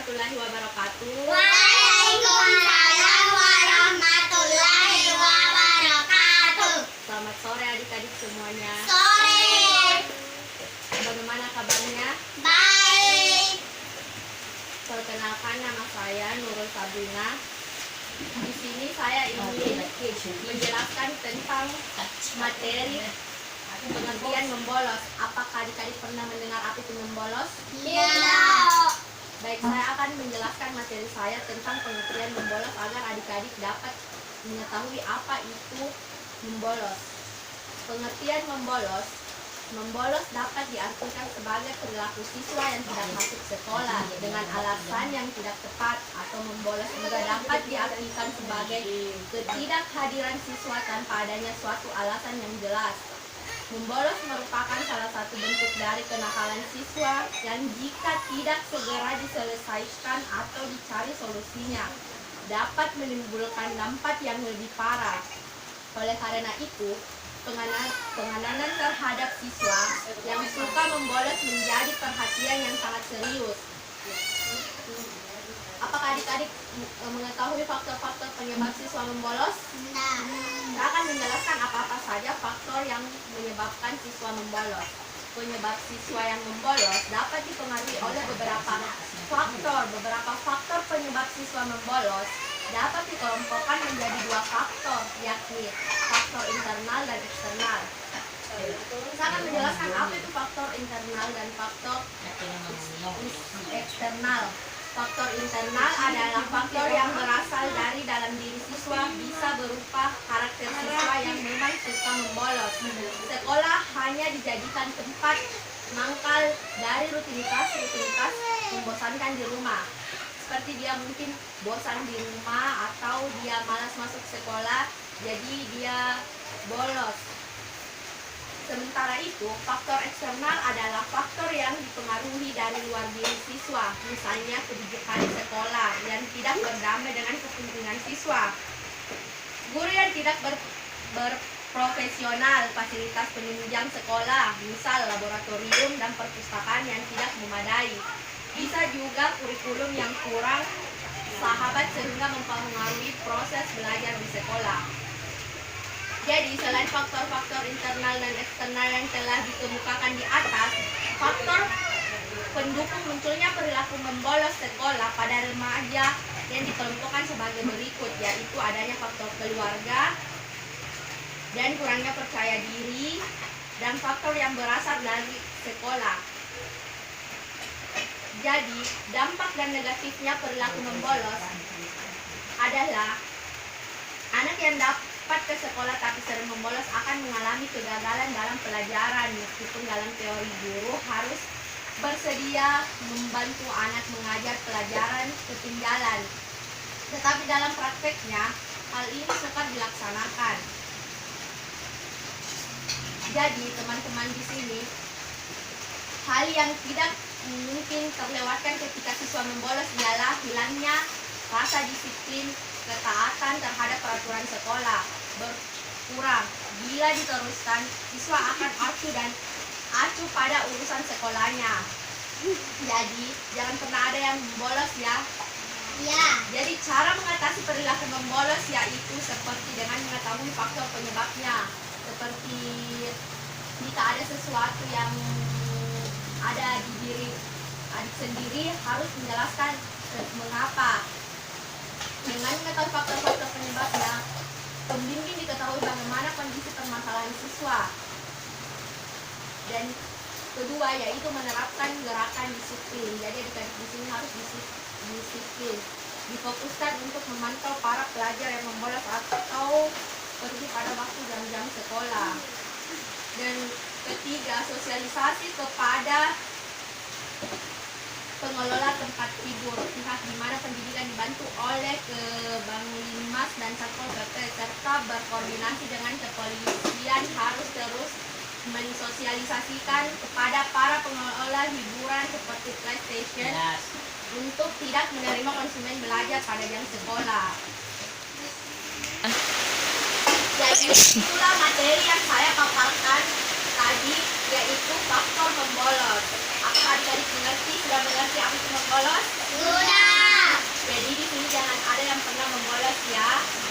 warahmatullahi wabarakatuh. Waalaikumsalam warahmatullahi wabarakatuh. Selamat sore adik-adik semuanya. Sore. Bagaimana kabarnya? Baik. Perkenalkan, nama saya Nurul Sabrina. Di sini saya ingin menjelaskan tentang materi pengertian membolos. Apakah adik-adik pernah mendengar apa itu membolos? Iya. Baik, saya akan menjelaskan materi saya tentang pengertian membolos agar adik-adik dapat mengetahui apa itu membolos. Pengertian membolos. Membolos dapat diartikan sebagai perilaku siswa yang tidak masuk sekolah dengan alasan yang tidak tepat, atau membolos juga dapat diartikan sebagai ketidakhadiran siswa tanpa adanya suatu alasan yang jelas. Membolos merupakan salah satu bentuk dari kenakalan siswa yang jika tidak segera diselesaikan atau dicari solusinya, dapat menimbulkan dampak yang lebih parah. Oleh karena itu, penanganan terhadap siswa yang suka membolos menjadi perhatian yang sangat serius. Apakah adik-adik mengetahui faktor-faktor penyebab siswa membolos? Saya akan menjelaskan apa-apa saja faktor yang menyebabkan siswa membolos. Penyebab siswa yang membolos dapat dipengaruhi oleh beberapa faktor. Beberapa faktor penyebab siswa membolos dapat dikelompokkan menjadi dua faktor, yakni faktor internal dan eksternal. Saya akan menjelaskan apa itu faktor internal dan faktor eksternal. Faktor internal adalah faktor yang berasal dari dalam diri siswa, bisa berupa karakter siswa yang memang suka membolos. Sekolah hanya dijadikan tempat mangkal dari rutinitas membosankan di rumah. Seperti dia mungkin bosan di rumah atau dia malas masuk sekolah, jadi dia bolos. Sementara itu, faktor eksternal adalah faktor yang dipengaruhi dari luar diri siswa, misalnya kebijakan sekolah yang tidak berdamai dengan kepentingan siswa, guru yang tidak berprofesional, fasilitas penunjang sekolah, misal laboratorium dan perpustakaan yang tidak memadai. Bisa juga kurikulum yang kurang sahabat sehingga mempengaruhi proses belajar di sekolah. Jadi, selain faktor-faktor internal dan eksternal yang telah dikemukakan di atas, faktor pendukung munculnya perilaku membolos sekolah pada remaja yang dikelompokkan sebagai berikut, yaitu adanya faktor keluarga dan kurangnya percaya diri, dan faktor yang berasal dari sekolah. Jadi, dampak dan negatifnya perilaku membolos adalah anak yang dapat ke sekolah tapi sering membolos akan mengalami kegagalan dalam pelajaran. Meskipun dalam teori guru harus bersedia membantu anak mengajar pelajaran ketinggalan, tetapi dalam prakteknya hal ini sukar dilaksanakan. Jadi teman-teman di sini, hal yang tidak mungkin terlewatkan ketika siswa membolos ialah hilangnya rasa disiplin, ketaatan terhadap peraturan sekolah berkurang. Bila diteruskan, siswa akan acuh pada urusan sekolahnya. Jadi, jangan pernah ada yang membolos ya. Ya. Jadi, cara mengatasi perilaku membolos yaitu seperti dengan mengetahui faktor penyebabnya. Seperti jika ada sesuatu yang ada di diri adik sendiri, harus menjelaskan mengapa. Dengan mengetahui faktor-faktor penyebabnya, pembimbing diketahui bagaimana kondisi permasalahan siswa. Dan kedua yaitu menerapkan gerakan disiplin. Jadi adik-adik di sini harus disiplin. Difokuskan untuk memantau para pelajar yang membolos atau pergi pada waktu jam-jam sekolah. Dan ketiga, sosialisasi kepada pengelola tempat tidur pihak di mana pendidikan dibantu oleh Kebanglinmas dan Satpol PP serta berkoordinasi dengan kepolisian harus terus mensosialisasikan kepada para pengelola hiburan seperti PlayStation untuk tidak menerima konsumen belajar pada jam sekolah. Jadi itulah materi yang saya paparkan tadi, yaitu faktor membolos. Apakah adik-adik sudah mengerti apa itu membolos? Sudah. ya.